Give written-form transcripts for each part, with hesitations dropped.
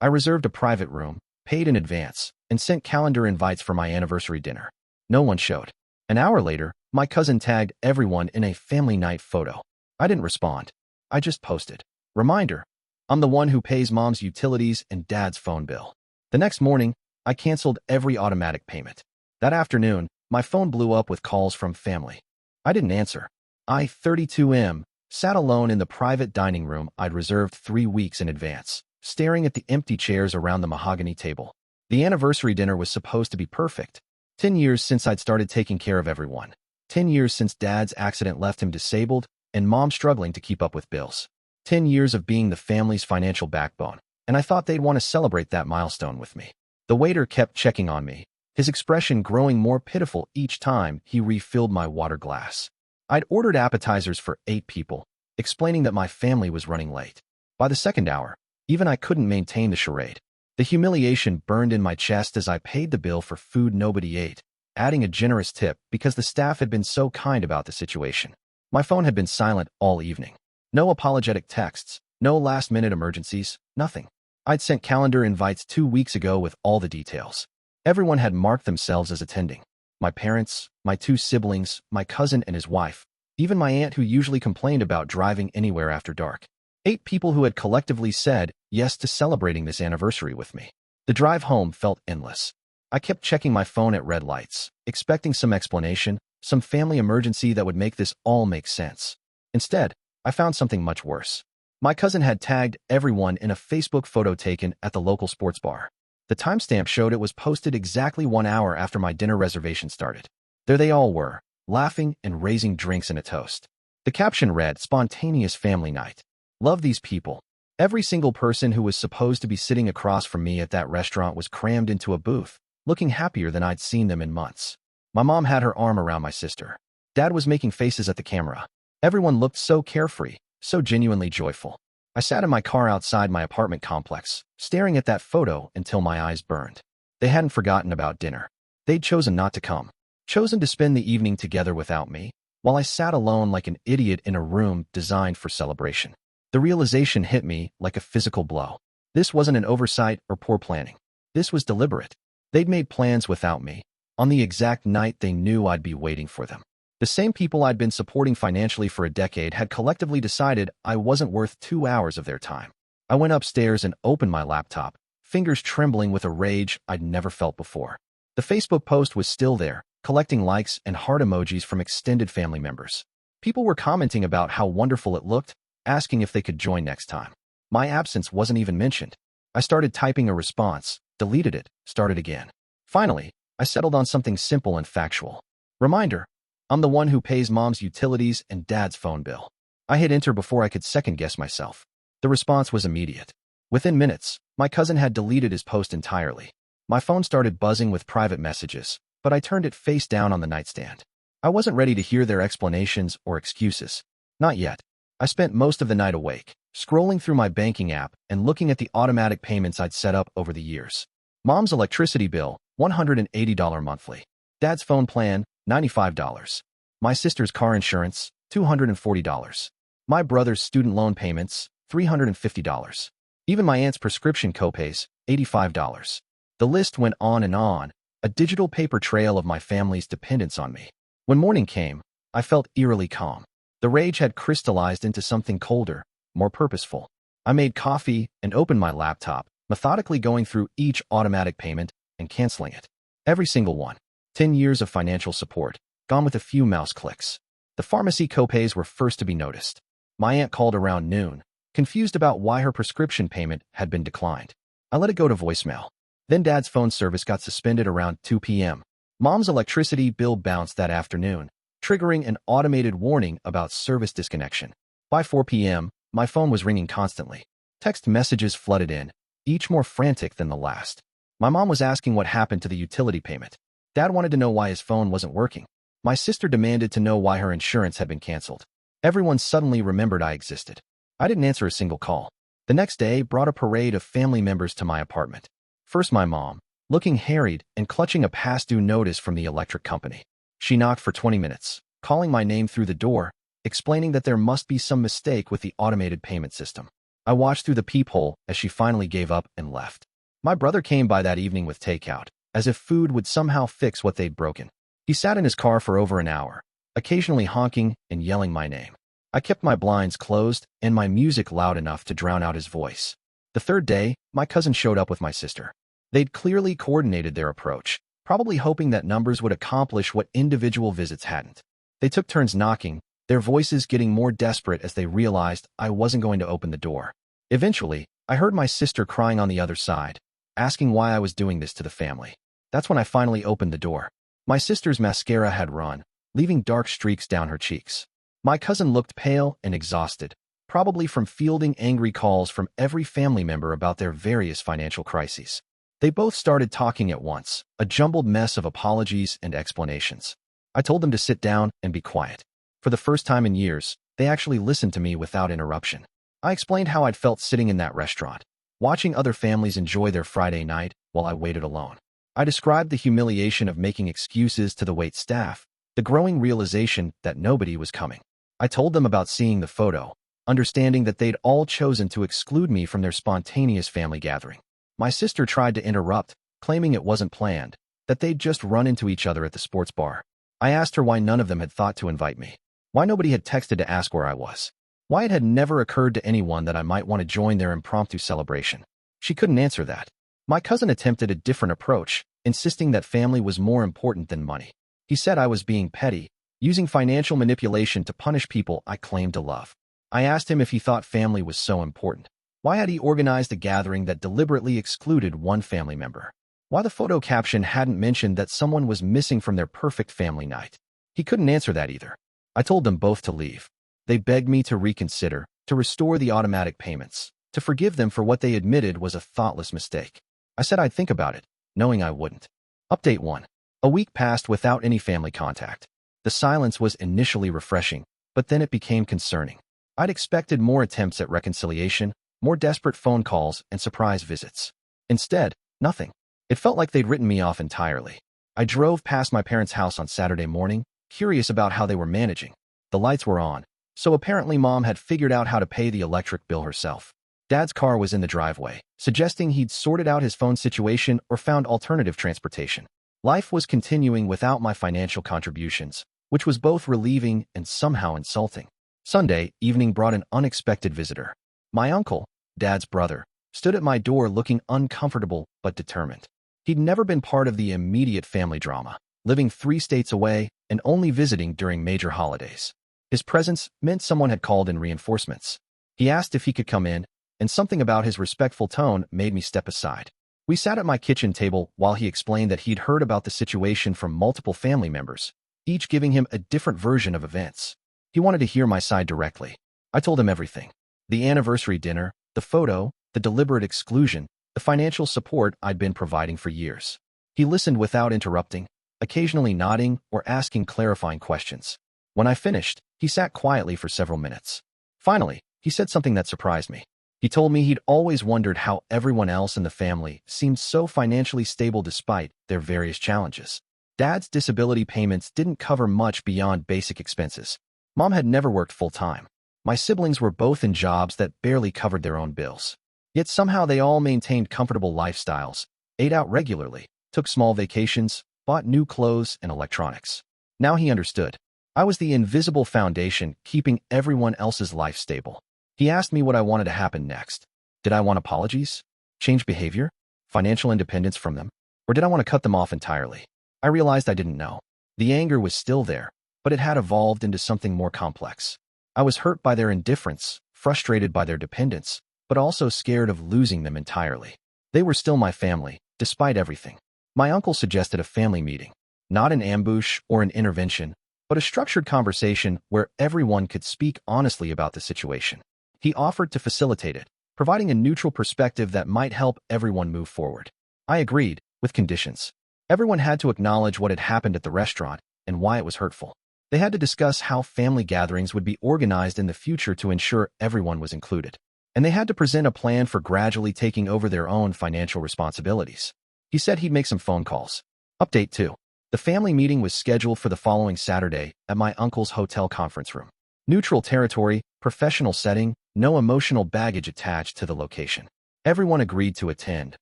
I reserved a private room, paid in advance, and sent calendar invites for my anniversary dinner. No one showed. An hour later, my cousin tagged everyone in a family night photo. I didn't respond. I just posted. Reminder, I'm the one who pays mom's utilities and dad's phone bill. The next morning, I canceled every automatic payment. That afternoon, my phone blew up with calls from family. I didn't answer. I, 32M, sat alone in the private dining room I'd reserved 3 weeks in advance, staring at the empty chairs around the mahogany table. The anniversary dinner was supposed to be perfect. 10 years since I'd started taking care of everyone. 10 years since dad's accident left him disabled and mom struggling to keep up with bills. 10 years of being the family's financial backbone, and I thought they'd want to celebrate that milestone with me. The waiter kept checking on me, his expression growing more pitiful each time he refilled my water glass. I'd ordered appetizers for 8 people, explaining that my family was running late. By the second hour, even I couldn't maintain the charade. The humiliation burned in my chest as I paid the bill for food nobody ate, adding a generous tip because the staff had been so kind about the situation. My phone had been silent all evening. No apologetic texts, no last-minute emergencies, nothing. I'd sent calendar invites 2 weeks ago with all the details. Everyone had marked themselves as attending. My parents, my 2 siblings, my cousin and his wife, even my aunt who usually complained about driving anywhere after dark. 8 people who had collectively said yes to celebrating this anniversary with me. The drive home felt endless. I kept checking my phone at red lights, expecting some explanation, some family emergency that would make this all make sense. Instead, I found something much worse. My cousin had tagged everyone in a Facebook photo taken at the local sports bar. The timestamp showed it was posted exactly 1 hour after my dinner reservation started. There they all were, laughing and raising drinks and a toast. The caption read, "Spontaneous family night. Love these people." Every single person who was supposed to be sitting across from me at that restaurant was crammed into a booth, looking happier than I'd seen them in months. My mom had her arm around my sister. Dad was making faces at the camera. Everyone looked so carefree, so genuinely joyful. I sat in my car outside my apartment complex, staring at that photo until my eyes burned. They hadn't forgotten about dinner. They'd chosen not to come, chosen to spend the evening together without me, while I sat alone like an idiot in a room designed for celebration. The realization hit me like a physical blow. This wasn't an oversight or poor planning. This was deliberate. They'd made plans without me, on the exact night they knew I'd be waiting for them. The same people I'd been supporting financially for a decade had collectively decided I wasn't worth 2 hours of their time. I went upstairs and opened my laptop, fingers trembling with a rage I'd never felt before. The Facebook post was still there, collecting likes and heart emojis from extended family members. People were commenting about how wonderful it looked, asking if they could join next time. My absence wasn't even mentioned. I started typing a response, deleted it, started again. Finally, I settled on something simple and factual. Reminder, I'm the one who pays mom's utilities and dad's phone bill. I hit enter before I could second-guess myself. The response was immediate. Within minutes, my cousin had deleted his post entirely. My phone started buzzing with private messages, but I turned it face down on the nightstand. I wasn't ready to hear their explanations or excuses. Not yet. I spent most of the night awake, scrolling through my banking app and looking at the automatic payments I'd set up over the years. Mom's electricity bill, $180 monthly. Dad's phone plan, $95. My sister's car insurance, $240. My brother's student loan payments, $350. Even my aunt's prescription copays, $85. The list went on, a digital paper trail of my family's dependence on me. When morning came, I felt eerily calm. The rage had crystallized into something colder, more purposeful. I made coffee and opened my laptop, methodically going through each automatic payment and canceling it. Every single one. 10 years of financial support, gone with a few mouse clicks. The pharmacy copays were first to be noticed. My aunt called around noon, confused about why her prescription payment had been declined. I let it go to voicemail. Then Dad's phone service got suspended around 2 p.m. Mom's electricity bill bounced that afternoon, triggering an automated warning about service disconnection. By 4 p.m., my phone was ringing constantly. Text messages flooded in, each more frantic than the last. My mom was asking what happened to the utility payment. Dad wanted to know why his phone wasn't working. My sister demanded to know why her insurance had been canceled. Everyone suddenly remembered I existed. I didn't answer a single call. The next day brought a parade of family members to my apartment. First my mom, looking harried and clutching a past-due notice from the electric company. She knocked for 20 minutes, calling my name through the door, explaining that there must be some mistake with the automated payment system. I watched through the peephole as she finally gave up and left. My brother came by that evening with takeout, as if food would somehow fix what they'd broken. He sat in his car for over an hour, occasionally honking and yelling my name. I kept my blinds closed and my music loud enough to drown out his voice. The third day, my cousin showed up with my sister. They'd clearly coordinated their approach, probably hoping that numbers would accomplish what individual visits hadn't. They took turns knocking, their voices getting more desperate as they realized I wasn't going to open the door. Eventually, I heard my sister crying on the other side, asking why I was doing this to the family. That's when I finally opened the door. My sister's mascara had run, leaving dark streaks down her cheeks. My cousin looked pale and exhausted, probably from fielding angry calls from every family member about their various financial crises. They both started talking at once, a jumbled mess of apologies and explanations. I told them to sit down and be quiet. For the first time in years, they actually listened to me without interruption. I explained how I'd felt sitting in that restaurant, watching other families enjoy their Friday night while I waited alone. I described the humiliation of making excuses to the wait staff, the growing realization that nobody was coming. I told them about seeing the photo, understanding that they'd all chosen to exclude me from their spontaneous family gathering. My sister tried to interrupt, claiming it wasn't planned, that they'd just run into each other at the sports bar. I asked her why none of them had thought to invite me, why nobody had texted to ask where I was, why it had never occurred to anyone that I might want to join their impromptu celebration. She couldn't answer that. My cousin attempted a different approach, insisting that family was more important than money. He said I was being petty, using financial manipulation to punish people I claimed to love. I asked him if he thought family was so important. Why had he organized a gathering that deliberately excluded one family member? Why the photo caption hadn't mentioned that someone was missing from their perfect family night? He couldn't answer that either. I told them both to leave. They begged me to reconsider, to restore the automatic payments, to forgive them for what they admitted was a thoughtless mistake. I said I'd think about it, knowing I wouldn't. Update 1. A week passed without any family contact. The silence was initially refreshing, but then it became concerning. I'd expected more attempts at reconciliation, more desperate phone calls and surprise visits. Instead, nothing. It felt like they'd written me off entirely. I drove past my parents' house on Saturday morning, curious about how they were managing. The lights were on, so apparently Mom had figured out how to pay the electric bill herself. Dad's car was in the driveway, suggesting he'd sorted out his phone situation or found alternative transportation. Life was continuing without my financial contributions, which was both relieving and somehow insulting. Sunday evening brought an unexpected visitor. My uncle, Dad's brother, stood at my door looking uncomfortable but determined. He'd never been part of the immediate family drama, living 3 states away and only visiting during major holidays. His presence meant someone had called in reinforcements. He asked if he could come in, and something about his respectful tone made me step aside. We sat at my kitchen table while he explained that he'd heard about the situation from multiple family members, each giving him a different version of events. He wanted to hear my side directly. I told him everything. The anniversary dinner, the photo, the deliberate exclusion, the financial support I'd been providing for years. He listened without interrupting, occasionally nodding or asking clarifying questions. When I finished, he sat quietly for several minutes. Finally, he said something that surprised me. He told me he'd always wondered how everyone else in the family seemed so financially stable despite their various challenges. Dad's disability payments didn't cover much beyond basic expenses. Mom had never worked full-time. My siblings were both in jobs that barely covered their own bills. Yet somehow they all maintained comfortable lifestyles, ate out regularly, took small vacations, bought new clothes and electronics. Now he understood. I was the invisible foundation keeping everyone else's life stable. He asked me what I wanted to happen next. Did I want apologies? Change behavior? Financial independence from them? Or did I want to cut them off entirely? I realized I didn't know. The anger was still there, but it had evolved into something more complex. I was hurt by their indifference, frustrated by their dependence, but also scared of losing them entirely. They were still my family, despite everything. My uncle suggested a family meeting, not an ambush or an intervention, but a structured conversation where everyone could speak honestly about the situation. He offered to facilitate it, providing a neutral perspective that might help everyone move forward. I agreed, with conditions. Everyone had to acknowledge what had happened at the restaurant and why it was hurtful. They had to discuss how family gatherings would be organized in the future to ensure everyone was included. And they had to present a plan for gradually taking over their own financial responsibilities. He said he'd make some phone calls. Update 2. The family meeting was scheduled for the following Saturday at my uncle's hotel conference room. Neutral territory, professional setting, no emotional baggage attached to the location. Everyone agreed to attend,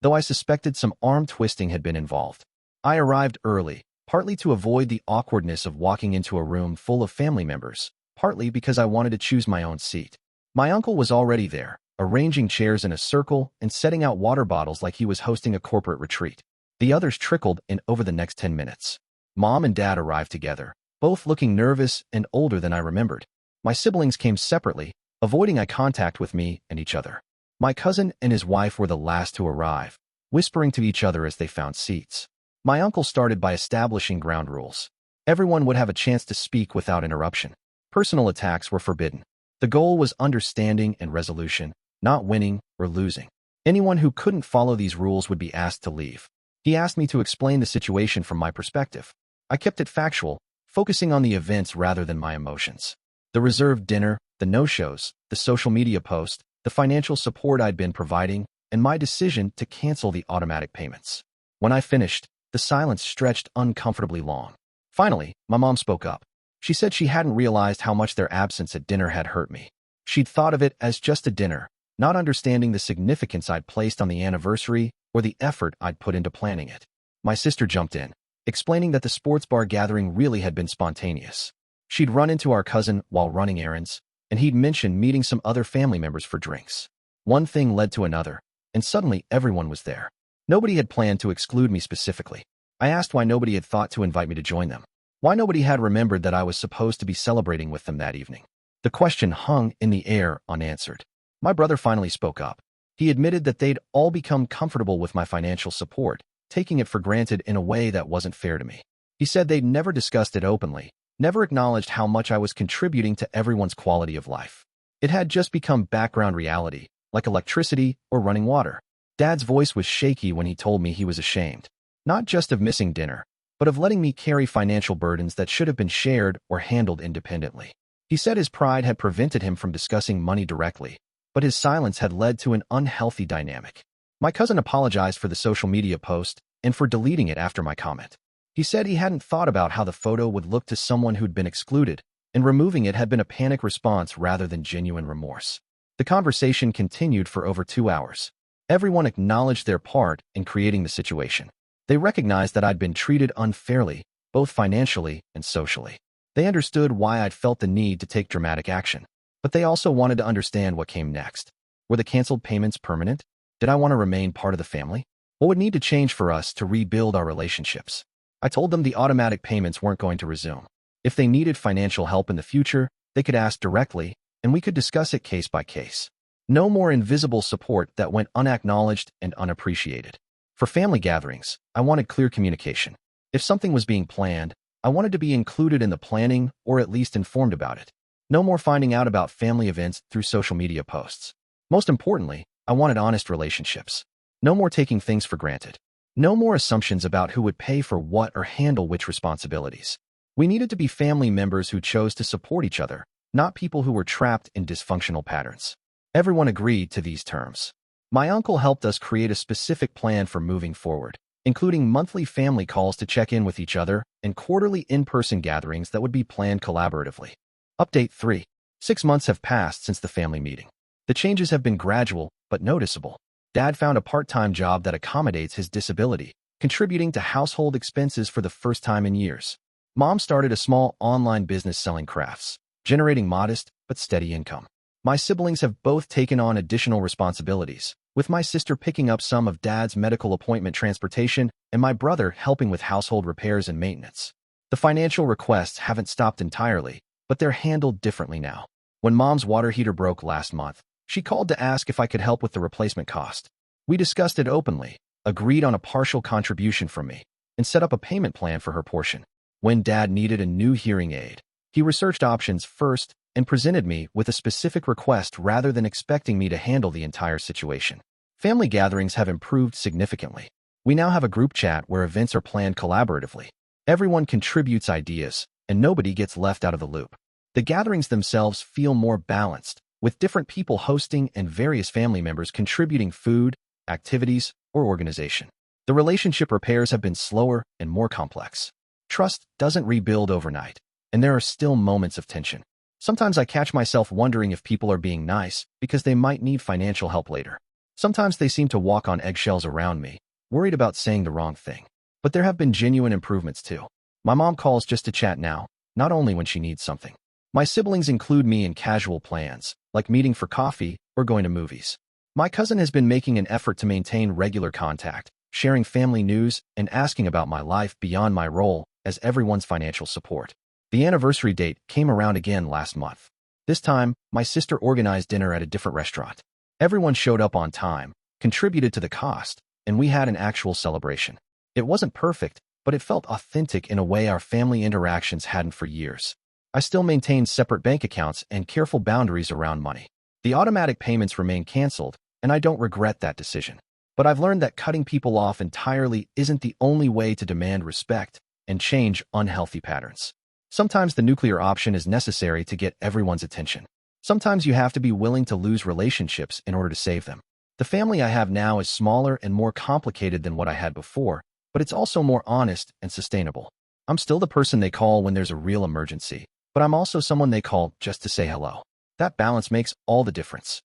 though I suspected some arm twisting had been involved. I arrived early, partly to avoid the awkwardness of walking into a room full of family members, partly because I wanted to choose my own seat. My uncle was already there, arranging chairs in a circle and setting out water bottles like he was hosting a corporate retreat. The others trickled in over the next 10 minutes. Mom and Dad arrived together, both looking nervous and older than I remembered. My siblings came separately, avoiding eye contact with me and each other. My cousin and his wife were the last to arrive, whispering to each other as they found seats. My uncle started by establishing ground rules. Everyone would have a chance to speak without interruption. Personal attacks were forbidden. The goal was understanding and resolution, not winning or losing. Anyone who couldn't follow these rules would be asked to leave. He asked me to explain the situation from my perspective. I kept it factual, focusing on the events rather than my emotions. The reserved dinner, the no-shows, the social media post, the financial support I'd been providing, and my decision to cancel the automatic payments. When I finished, the silence stretched uncomfortably long. Finally, my mom spoke up. She said she hadn't realized how much their absence at dinner had hurt me. She'd thought of it as just a dinner, not understanding the significance I'd placed on the anniversary or the effort I'd put into planning it. My sister jumped in, explaining that the sports bar gathering really had been spontaneous. She'd run into our cousin while running errands, and he'd mentioned meeting some other family members for drinks. One thing led to another, and suddenly everyone was there. Nobody had planned to exclude me specifically. I asked why nobody had thought to invite me to join them. Why nobody had remembered that I was supposed to be celebrating with them that evening. The question hung in the air unanswered. My brother finally spoke up. He admitted that they'd all become comfortable with my financial support, taking it for granted in a way that wasn't fair to me. He said they'd never discussed it openly, never acknowledged how much I was contributing to everyone's quality of life. It had just become background reality, like electricity or running water. Dad's voice was shaky when he told me he was ashamed, not just of missing dinner, but of letting me carry financial burdens that should have been shared or handled independently. He said his pride had prevented him from discussing money directly, but his silence had led to an unhealthy dynamic. My cousin apologized for the social media post and for deleting it after my comment. He said he hadn't thought about how the photo would look to someone who'd been excluded, and removing it had been a panic response rather than genuine remorse. The conversation continued for over 2 hours. Everyone acknowledged their part in creating the situation. They recognized that I'd been treated unfairly, both financially and socially. They understood why I'd felt the need to take dramatic action, but they also wanted to understand what came next. Were the canceled payments permanent? Did I want to remain part of the family? What would need to change for us to rebuild our relationships? I told them the automatic payments weren't going to resume. If they needed financial help in the future, they could ask directly, and we could discuss it case by case. No more invisible support that went unacknowledged and unappreciated. For family gatherings, I wanted clear communication. If something was being planned, I wanted to be included in the planning or at least informed about it. No more finding out about family events through social media posts. Most importantly, I wanted honest relationships. No more taking things for granted. No more assumptions about who would pay for what or handle which responsibilities. We needed to be family members who chose to support each other, not people who were trapped in dysfunctional patterns. Everyone agreed to these terms. My uncle helped us create a specific plan for moving forward, including monthly family calls to check in with each other and quarterly in-person gatherings that would be planned collaboratively. Update 3. 6 months have passed since the family meeting. The changes have been gradual, but noticeable. Dad found a part-time job that accommodates his disability, contributing to household expenses for the first time in years. Mom started a small online business selling crafts, generating modest but steady income. My siblings have both taken on additional responsibilities, with my sister picking up some of Dad's medical appointment transportation and my brother helping with household repairs and maintenance. The financial requests haven't stopped entirely, but they're handled differently now. When Mom's water heater broke last month, she called to ask if I could help with the replacement cost. We discussed it openly, agreed on a partial contribution from me, and set up a payment plan for her portion. When Dad needed a new hearing aid, he researched options first and presented me with a specific request rather than expecting me to handle the entire situation. Family gatherings have improved significantly. We now have a group chat where events are planned collaboratively. Everyone contributes ideas, and nobody gets left out of the loop. The gatherings themselves feel more balanced, with different people hosting and various family members contributing food, activities, or organization. The relationship repairs have been slower and more complex. Trust doesn't rebuild overnight, and there are still moments of tension. Sometimes I catch myself wondering if people are being nice because they might need financial help later. Sometimes they seem to walk on eggshells around me, worried about saying the wrong thing. But there have been genuine improvements too. My mom calls just to chat now, not only when she needs something. My siblings include me in casual plans, like meeting for coffee or going to movies. My cousin has been making an effort to maintain regular contact, sharing family news and asking about my life beyond my role as everyone's financial support. The anniversary date came around again last month. This time, my sister organized dinner at a different restaurant. Everyone showed up on time, contributed to the cost, and we had an actual celebration. It wasn't perfect, but it felt authentic in a way our family interactions hadn't for years. I still maintain separate bank accounts and careful boundaries around money. The automatic payments remain canceled, and I don't regret that decision. But I've learned that cutting people off entirely isn't the only way to demand respect and change unhealthy patterns. Sometimes the nuclear option is necessary to get everyone's attention. Sometimes you have to be willing to lose relationships in order to save them. The family I have now is smaller and more complicated than what I had before, but it's also more honest and sustainable. I'm still the person they call when there's a real emergency, but I'm also someone they call just to say hello. That balance makes all the difference.